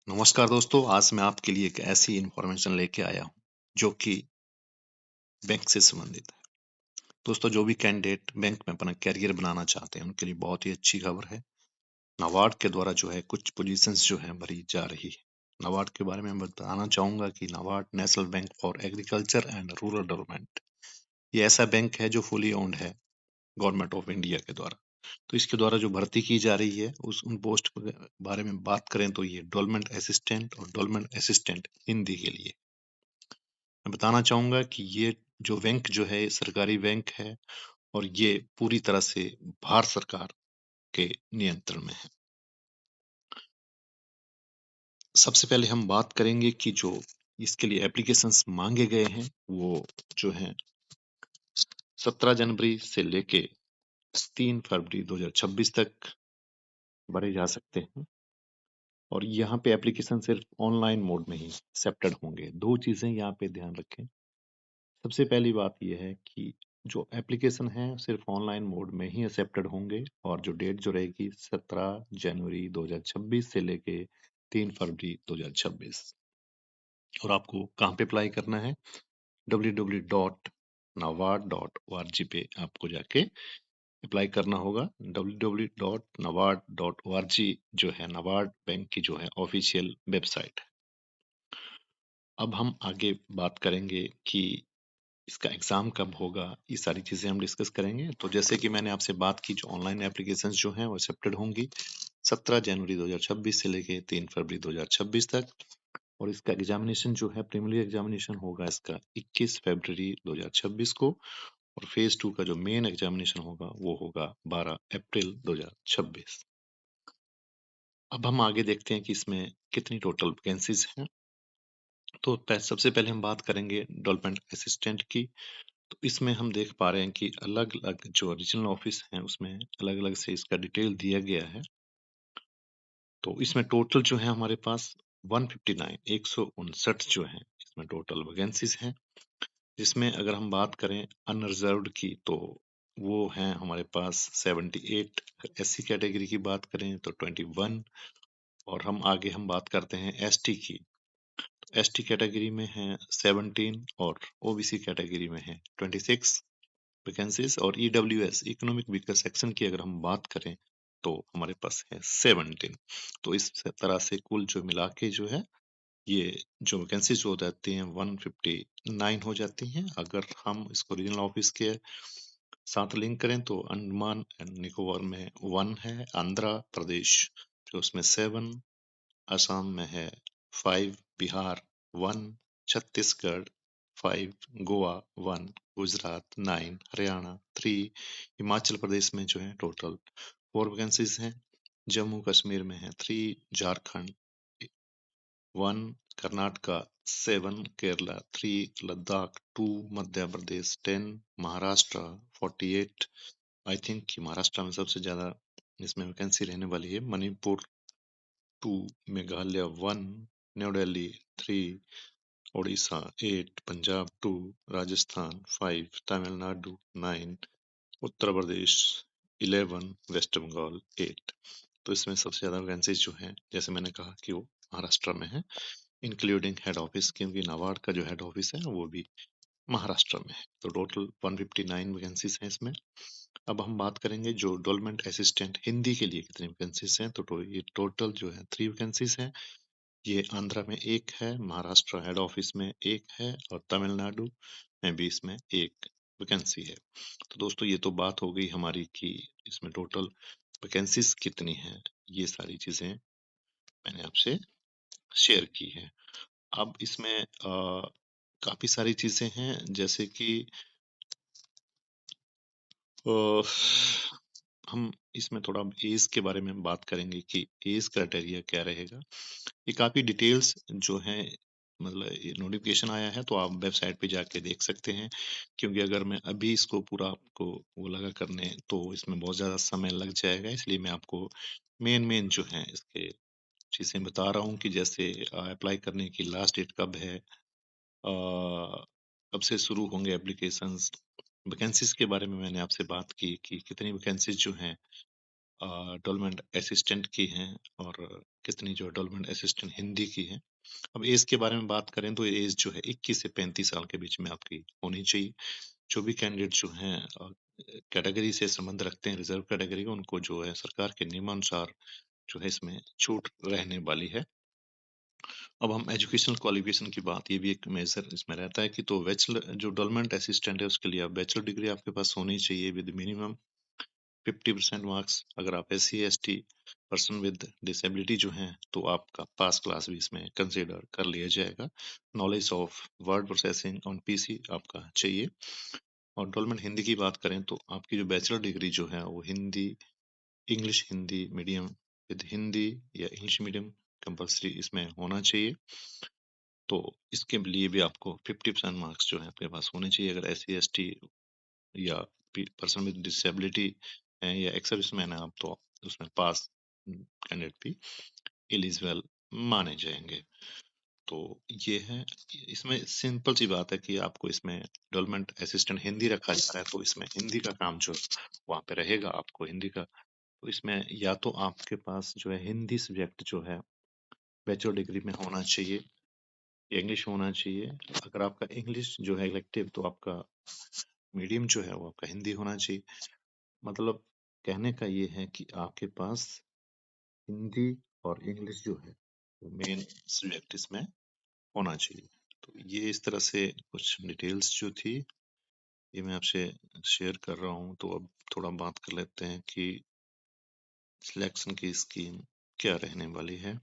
नमस्कार दोस्तों, आज मैं आपके लिए एक ऐसी इन्फॉर्मेशन लेके आया हूँ, जो कि बैंक से संबंधित है। दोस्तों, जो भी कैंडिडेट बैंक में अपना करियर बनाना चाहते हैं, उनके लिए बहुत ही अच्छी खबर है। नाबार्ड के द्वारा जो है कुछ पोजीशंस जो हैं भरी जा रही है। नाबार्ड के बारे में मैं बताना चाहूँगा कि NABARD national bank for agriculture and rural development, ये ऐसा बैंक है जो फुली ओन्ड है गवर्नमेंट ऑफ इंडिया के द्वारा। तो इसके द्वारा जो भर्ती की जा रही है उस उन पोस्ट के बारे में बात करें तो ये डेवलपमेंट असिस्टेंट और डेवलपमेंट असिस्टेंट हिंदी के लिए। मैं बताना चाहूँगा कि ये जो बैंक जो है, ये सरकारी बैंक है और ये पूरी तरह से भारत सरकार के नियंत्रण में है। सबसे पहले हम बात करेंगे कि जो इसके लिए एप्लीकेशंस माँगे गए हैं, वो जो हैं 17 जनवरी से लेके 3 फरवरी 2026 तक भरे जा सकते हैं और यहाँ पे एप्लीकेशन सिर्फ ऑनलाइन मोड में ही एक्सेप्टेड होंगे। 2 चीज़ें यहाँ पे ध्यान रखें। सबसे पहली बात ये है कि जो एप्लीकेशन है सिर्फ ऑनलाइन मोड में ही एक्सेप्टेड होंगे और जो डेट जो रहेगी 17 जनवरी 2026 से लेके 3 फरवरी 2026। और आपको कहाँ पे अप्लाई करना है? www.naward.org पे आपको जाके अप्लाई करना होगा। www.naward.org जो है नाबार्ड बैंक की जो है ऑफिशियल वेबसाइट है। अब हम आगे बात करेंगे कि इसका एग्जाम कब होगा, ये सारी चीजें हम डिस्कस करेंगे। तो जैसे कि मैंने आपसे बात की, जो ऑनलाइन एप्लीकेशंस जो हैं वो एक्सेप्टेड होंगी 17 जनवरी 2026 से लेके 3 फरवरी 2026 तक और इसका एग्जामिनेशन जो है प्रीलिमिनरी एग्जामिनेशन होगा इसका 21 फरवरी 2026 को और फेज 2 का जो मेन एग्जामिनेशन होगा वो होगा 12 अप्रैल 2026। अब हम आगे देखते हैं कि इसमें कितनी टोटल वैकेंसीज हैं। तो सबसे पहले हम बात करेंगे डेवलपमेंट असिस्टेंट की। तो इसमें हम देख पा रहे हैं कि अलग-अलग जो रीजनल ऑफिस हैं उसमें अलग-अलग से इसका डिटेल दिया गया है। तो इसमें टोटल जो है हमारे पास 159 159 जो है इसमें टोटल वैकेंसीज हैं, जिसमें अगर हम बात करें अनरिजर्व्ड की तो वो हैं हमारे पास 78। एससी कैटेगरी की बात करें तो 21 और हम बात करते हैं एसटी की। एसटी कैटेगरी में है 17 और ओबीसी कैटेगरी में है 26 वैकेंसीज और ईडब्ल्यूएस इकोनॉमिक वीकर सेक्शन की अगर हम बात करें तो हमारे पास है 17। तो इस तरह से कुल जो मिला के जो है ये जो वैकेंसीज हो जाती हैं 159 हो जाती हैं। अगर हम इसको रीजनल ऑफिस के साथ लिंक करें तो अंडमान एंड निकोबार में 1 है, आंध्र प्रदेश जो उसमें 7, असम में है 5, बिहार 1, छत्तीसगढ़ 5, गोवा 1, गुजरात 9, हरियाणा 3, हिमाचल प्रदेश में जो है टोटल 4 वैकेंसीज हैं, जम्मू कश्मीर में है 3, झारखंड 1, कर्नाटका 7, केरला 3, लद्दाख 2, मध्य प्रदेश 10, महाराष्ट्र 48। आई थिंक कि महाराष्ट्र में सबसे ज्यादा इसमें वैकेंसी रहने वाली है। Manipur 2, Meghalaya 1, new Delhi 3, Odisha 8, Punjab 2, Rajasthan 5, Tamil Nadu 9, Uttar Pradesh 11, waste Bengal 8। तो इसमें सबसे ज्यादा वैकेंसीज जो हैं जैसे मैंने कहा कि वो महाराष्ट्र में है, इंक्लूडिंग हेड ऑफिस, क्योंकि नाबार्ड का जो हेड ऑफिस है वो भी महाराष्ट्र में है। तो टोटल 159 वैकेंसीज हैं इसमें। अब हम बात करेंगे जो डेवलपमेंट असिस्टेंट हिंदी के लिए कितनी वैकेंसीज हैं। तो ये टोटल जो है 3 वैकेंसीज हैं। ये आंध्र में 1 है, महाराष्ट्र हेड ऑफिस में 1 है और तमिलनाडु में भी इसमें 1 वैकेंसी है। तो दोस्तों ये तो बात हो गई हमारी कि इसमें टोटल वैकेंसीज कितनी हैं। ये सारी चीजें मैंने आपसे शेयर की हैं। अब इसमें काफी सारी चीजें हैं जैसे कि अ, हम इसमें थोड़ा एज के बारे में बात करेंगे कि एज क्राइटेरिया क्या रहेगा। ये काफी डिटेल्स जो है, मतलब ये नोटिफिकेशन आया है तो आप वेबसाइट पे जाके देख सकते हैं, क्योंकि अगर मैं अभी इसको पूरा आपको वो लगा करने तो इसमें बहुत ज्यादा समय लग जाएगा। इसलिए मैं आपको मेन मेन जो है इसके चीजें बता रहा हूँ कि जैसे अप्लाई करने की लास्ट डेट कब है, कब से शुरू होंगे एप्लीकेशंस। वैकेंसीज के बारे में मैंने आपसे बात की कि कितनी वैकेंसीज जो हैं डेवलपमेंट असिस्टेंट की हैं और कितनी जो डेवलपमेंट असिस्टेंट हिंदी की हैं। अब एज के बारे में बात करें तो एज जो है 21 से 35 साल के बीच में आपकी होनी चाहिए। जो भी कैंडिडेट जो हैं कैटेगरी से संबंध रखते हैं, रिजर्व कैटेगरी का, उनको जो है सरकार के नियमानुसार जो है इसमें छूट रहने वाली है। अब हम एजुकेशनल क्वालिफिकेशन की बात, ये भी एक मेजर इसमें रहता है कि तो बैचलर जो डेवलपमेंट असिस्टेंट है उसके लिए आप बैचलर डिग्री आपके पास होनी चाहिए विद मिनिमम 50% मार्क्स। अगर आप SC ST person with disability जो हैं तो आपका पास क्लास भी इसमें कंसिडर कर लिया जाएगा। Knowledge of word processing on PC आपका चाहिए। और डेवलपमेंट हिंदी की बात करें तो आपकी जो बैचलर डिग्री जो है वो Hindi, English Hindi medium with Hindi या इंग्लिश मीडियम कंपल्सरी इसमें होना चाहिए। तो इसके लिए भी आपको 50% मार्क्स जो है आपके पास होने चाहिए। अगर SC ST या पर्सन विद डिसेबिलिटी है या एक्स सर्विसमैन है आप, तो उसमें पास कैंडिडेट भी एलिजिबल माने जाएंगे। तो ये है, इसमें सिंपल सी बात है कि आपको इसमें डेवलपमेंट असिस्टेंट हिंदी रखा जा रहा है, तो इसमें हिंदी का काम जो वहाँ पे रहेगा आपको हिंदी का। तो इसमें या तो आपके पास जो है हिंदी सब्जेक्ट जो है बैचलर डिग्री में होना चाहिए, इंग्लिश होना चाहिए। अगर आपका इंग्लिश जो है इलेक्टिव, तो आपका मीडियम जो है वो आपका हिंदी होना चाहिए। मतलब कहने का ये है कि आपके पास हिंदी और इंग्लिश जो है वो मेन सब्जेक्ट इसमें होना चाहिए। तो ये इस तरह से कुछ डिटेल्स जो थी ये मैं आपसे शेयर कर रहा हूँ। तो अब थोड़ा बात कर लेते हैं कि सिलेक्शन की स्कीम क्या रहने वाली है।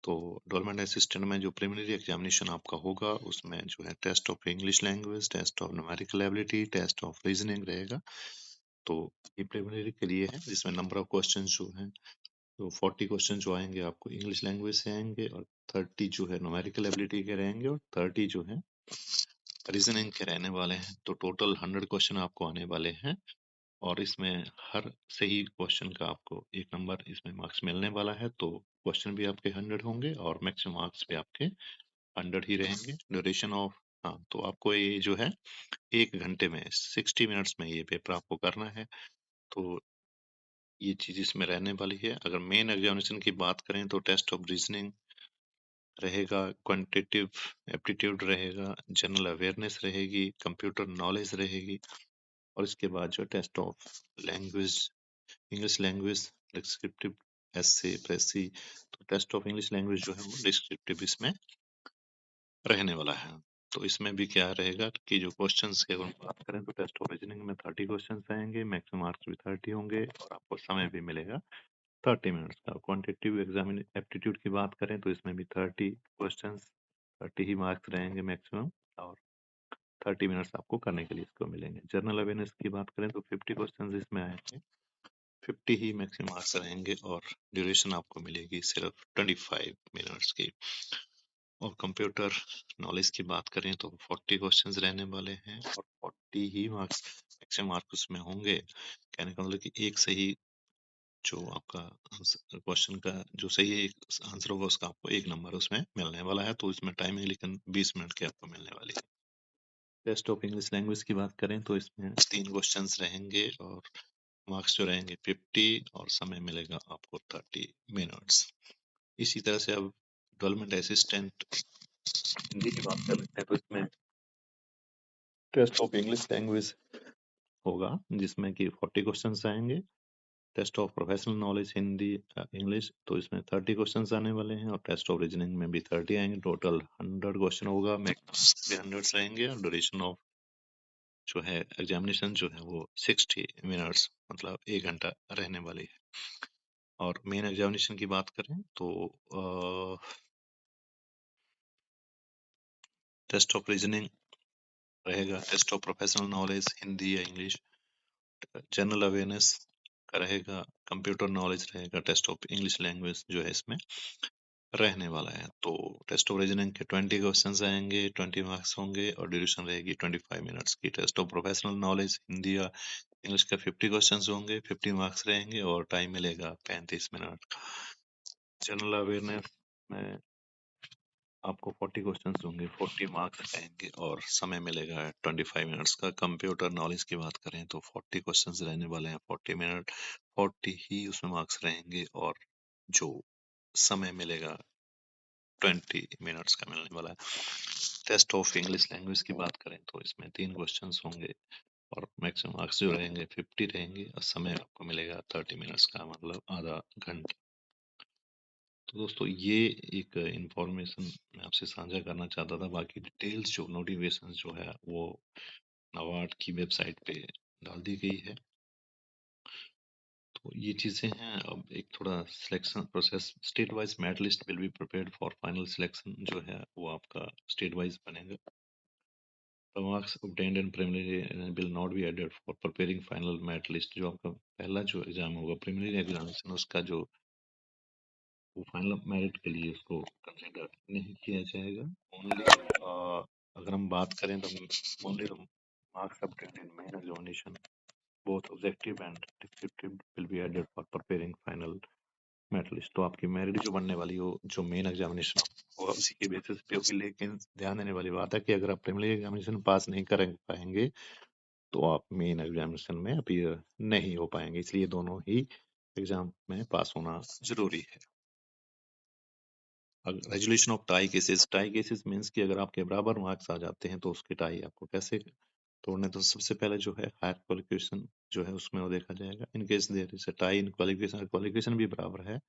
तो डेवलपमेंट असिस्टेंट में जो प्रिलिमिनरी एग्जामिनेशन आपका होगा उसमें जो है test of English language, test of numerical ability, test of reasoning रहेगा। तो ये प्रिलिमिनरी के लिए है, जिसमें नंबर ऑफ क्वेश्चन जो हैं तो 40 क्वेश्चन जो आएंगे आपको इंग्लिश लैंग्वेज से आएंगे, और 30 जो है न्यूमेरिकल एबिलिटी के रहेंगे, और 30 जो है रीजनिंग के रहने वाले हैं। तो टोटल 100 क्वेश्चन आपको आने वाले हैं, और इसमें हर सही क्वेश्चन का आपको 1 नंबर इसमें मार्क्स मिलने वाला है। तो क्वेश्चन भी आपके 100 होंगे और मैक्सिमम मार्क्स भी आपके 100 ही रहेंगे। ड्यूरेशन ऑफ, हाँ, तो आपको ये जो है 1 घंटे में 60 मिनट्स में ये पेपर आपको करना है। तो ये चीज इसमें रहने वाली है। अगर मेन एग्जामिनेशन की बात करें तो टेस्ट ऑफ रीजनिंग रहेगा, क्वांटिटेटिव एप्टीट्यूड रहेगा, जनरल अवेयरनेस रहेगी, कंप्यूटर नॉलेज रहेगी, और इसके बाद जो test of language, English language, descriptive essay precis. तो टेस्ट ऑफ इंग्लिश लैंग्वेज जो है वो डिस्क्रिप्टिव इसमें रहने वाला है। तो इसमें भी क्या रहेगा कि जो क्वेश्चंस की अगर बात करें तो टेस्ट ऑफ रीजनिंग में 30 क्वेश्चंस आएंगे, मैक्सिमम मार्क्स भी 30 होंगे, और आपको समय भी मिलेगा 30 मिनट्स का। क्वांटिटेटिव एग्जामिन एप्टीट्यूड की बात करें तो इसमें भी 30 क्वेश्चंस, 30 ही मार्क्स रहेंगे मैक्सिमम, और 30 मिनट्स आपको करने के लिए इसको मिलेंगे। जनरल अवेयरनेस की बात करें तो 50 क्वेश्चंस इसमें आएंगे, 50 ही मैक्सिमम मार्क्स रहेंगे, और ड्यूरेशन आपको मिलेगी सिर्फ 25 मिनट्स की। और कंप्यूटर नॉलेज की बात करें तो 40 क्वेश्चंस रहने वाले हैं, और 40 ही मार्क्स मैक्सिमम मार्क्स उसमें होंगे। कहने का मतलब कि एक सही जो आपका क्वेश्चन का जो सही आंसर होगा उसका आपको 1 नंबर उसमें मिलने वाला है। तो इसमें टाइमिंग लेकिन 20 मिनट की आपको मिलने वाली है। टेस्ट ऑफ इंग्लिश लैंग्वेज की बात करें तो इसमें 3 क्वेश्चंस रहेंगे, और मार्क्स जो रहेंगे 50, और समय मिलेगा आपको 30 मिनट्स। इसी तरह से अब डेवलपमेंट असिस्टेंट हिंदी की बात कर लेते हैं। तो इसमें टेस्ट ऑफ इंग्लिश लैंग्वेज होगा जिसमें कि 40 क्वेश्चंस आएंगे। Test of professional knowledge Hindi English, तो इसमें 30 क्वेश्चंस आने वाले हैं, और टेस्ट ऑफ रीजनिंग में भी 30 आएंगे। टोटल 100 क्वेश्चन होगा, मैक्सिमम 100 रहेंगे, और ड्यूरेशन ऑफ जो है एग्जामिनेशन जो है वो 60 मिनट्स मतलब 1 घंटा रहने वाली है। और मेन एग्जामिनेशन की बात करें तो टेस्ट ऑफ रीजनिंग रहेगा, test of professional knowledge Hindi या इंग्लिश, जनरल अवेयरनेस का रहेगा, कंप्यूटर नॉलेज रहेगा, टेस्ट ऑफ इंग्लिश लैंग्वेज जो है इसमें रहने वाला है। तो टेस्ट ऑफ रीजनिंग के 20 क्वेश्चंस आएंगे, 20 मार्क्स होंगे, और ड्यूरेशन रहेगी 25 मिनट्स की। Test of professional knowledge Hindi या इंग्लिश का 50 क्वेश्चंस होंगे, 50 मार्क्स रहेंगे, और टाइम मिलेगा 35 मिनट का। जनरल अवेयरनेस में आपको 40 क्वेश्चंस होंगे, 40 मार्क्स आएंगे, और समय मिलेगा 25 मिनट्स का। कंप्यूटर नॉलेज की बात करें तो 40 क्वेश्चंस रहने वाले हैं, 40 मिनट, 40 ही उसमें मार्क्स रहेंगे और जो समय मिलेगा 20 मिनट्स का मिलने वाला है। टेस्ट ऑफ इंग्लिश लैंग्वेज की बात करें तो इसमें 3 क्वेश्चंस होंगे और मैक्सिमम मार्क्स जो रहेंगे 50 रहेंगे और समय आपको मिलेगा 30 मिनट्स का, मतलब आधा घंटा। तो दोस्तों ये एक इंफॉर्मेशन मैं आपसे साझा करना चाहता था। बाकी डिटेल्स जो नोटिफिकेशन जो है वो नाबार्ड की वेबसाइट पे डाल दी गई है। तो ये चीजें हैं। अब एक थोड़ा selection process, state wise merit list will be prepared for final selection जो है वो आपका स्टेट वाइज बनेगा। The marks obtained in preliminary will not be added for preparing final merit list। जो आपका पहला जो एग्जाम होगा प्रीलिमिनरी एग्जामिनेशन, उसका जो वो फाइनल मेरिट के लिए उसको कंसिडर नहीं किया जाएगा। ओनली अगर हम बात करें तो only the marks obtained in main examination both objective and descriptive will be added for preparing final merit list. तो आपकी मेरिट जो बनने वाली हो जो मेन एग्जामिनेशन होगा उसी के बेसिस पे होगी। लेकिन ध्यान देने वाली बात है कि अगर आप प्रीलिमिनरी एग्जामिनेशन पास नहीं कर पाएंगे तो आप मेन एग्जामिनेशन में अपीयर नहीं हो पाएंगे। इसलिए दोनों ही एग्जाम में पास होना जरूरी है। Resolution of tie cases means कि अगर आपके बराबर मार्क्स आ जाते हैं तो उसकी टाई आपको कैसे तोड़ने। तो सबसे पहले जो है हायर क्वालिफिकेशन जो है उसमें वो देखा जाएगा। In case there is a tie in qualification, qualification भी बराबर है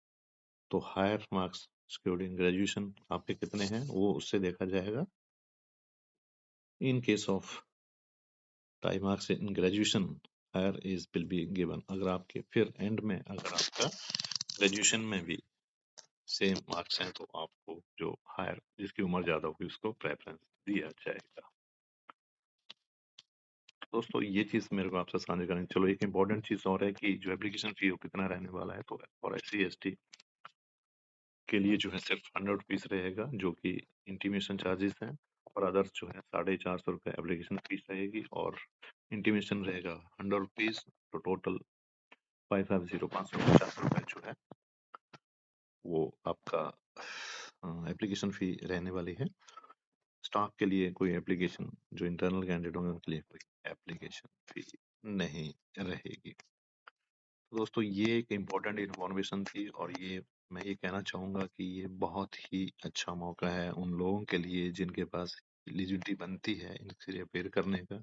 तो higher marks scored in graduation आपके कितने हैं वो उससे देखा जाएगा। In case of tie marks in graduation higher is will be given. अगर आपके फिर एंड में अगर आपका ग्रेजुएशन में भी सेम मार्क्स हैं तो आपको जो हायर जिसकी उम्र ज्यादा होगी उसको प्रेफरेंस दिया जाएगा। दोस्तों ये चीज मेरे को आपसे साझा करनी। चलो एक इम्पोर्टेंट चीज और है कि जो एप्लीकेशन फी वो कितना रहने वाला है। तो और SC ST के लिए जो है सिर्फ 100 रुपीज रहेगा जो कि इंटीमेशन चार्जेस हैं, और अदर्स जो है 450 रुपये एप्लीकेशन फीस रहेगी और इंटीमेशन रहेगा 100 रुपीज। तो टोटल 550 जो है वो आपका एप्लीकेशन फी रहने वाली है। स्टाफ के लिए कोई एप्लीकेशन, जो इंटरनल कैंडिडेट होंगे उनके लिए कोई एप्लीकेशन फी नहीं रहेगी। तो दोस्तों ये एक इम्पोर्टेंट इन्फॉर्मेशन थी और ये मैं ये कहना चाहूंगा कि ये बहुत ही अच्छा मौका है उन लोगों के लिए जिनके पास एलिजिबिलिटी बनती है इनके लिए अपेयर करने का।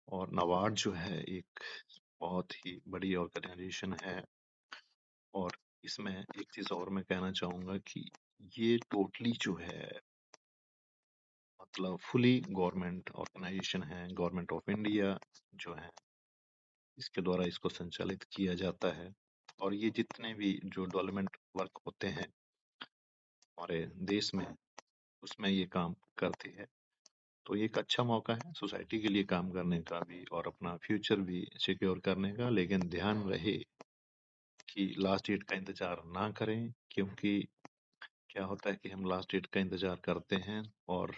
और नाबार्ड जो है एक बहुत ही बड़ी ऑर्गेनाइजेशन है। और इसमें एक चीज और मैं कहना चाहूंगा कि ये टोटली जो है मतलब फुली गवर्नमेंट ऑर्गेनाइजेशन है। गवर्नमेंट ऑफ इंडिया जो है इसके द्वारा इसको संचालित किया जाता है। और ये जितने भी जो डेवलपमेंट वर्क होते हैं हमारे देश में उसमें ये काम करती है। तो ये एक अच्छा मौका है सोसाइटी के लिए काम करने का भी और अपना फ्यूचर भी सिक्योर करने का। लेकिन ध्यान रहे कि लास्ट डेट का इंतजार ना करें, क्योंकि क्या होता है कि हम लास्ट डेट का इंतजार करते हैं और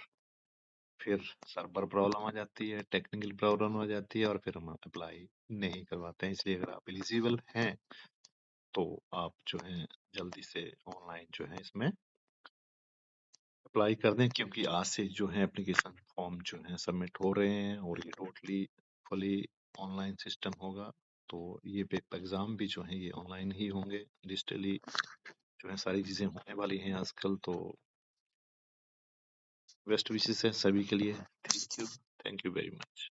फिर सर्वर प्रॉब्लम आ जाती है, टेक्निकल प्रॉब्लम आ जाती है और फिर हम अप्लाई नहीं करवाते हैं। इसलिए अगर आप एलिजिबल हैं तो आप जो है जल्दी से ऑनलाइन जो है इसमें अप्लाई कर दें, क्योंकि आज से जो है एप्लीकेशन फॉर्म जो है सबमिट हो रहे हैं और ये टोटली फुली ऑनलाइन सिस्टम होगा। तो ये एग्जाम भी जो है ये ऑनलाइन ही होंगे, डिजिटली जो है सारी चीजें होने वाली हैं आजकल। तो बेस्ट विशेस है सभी के लिए। Thank you very much.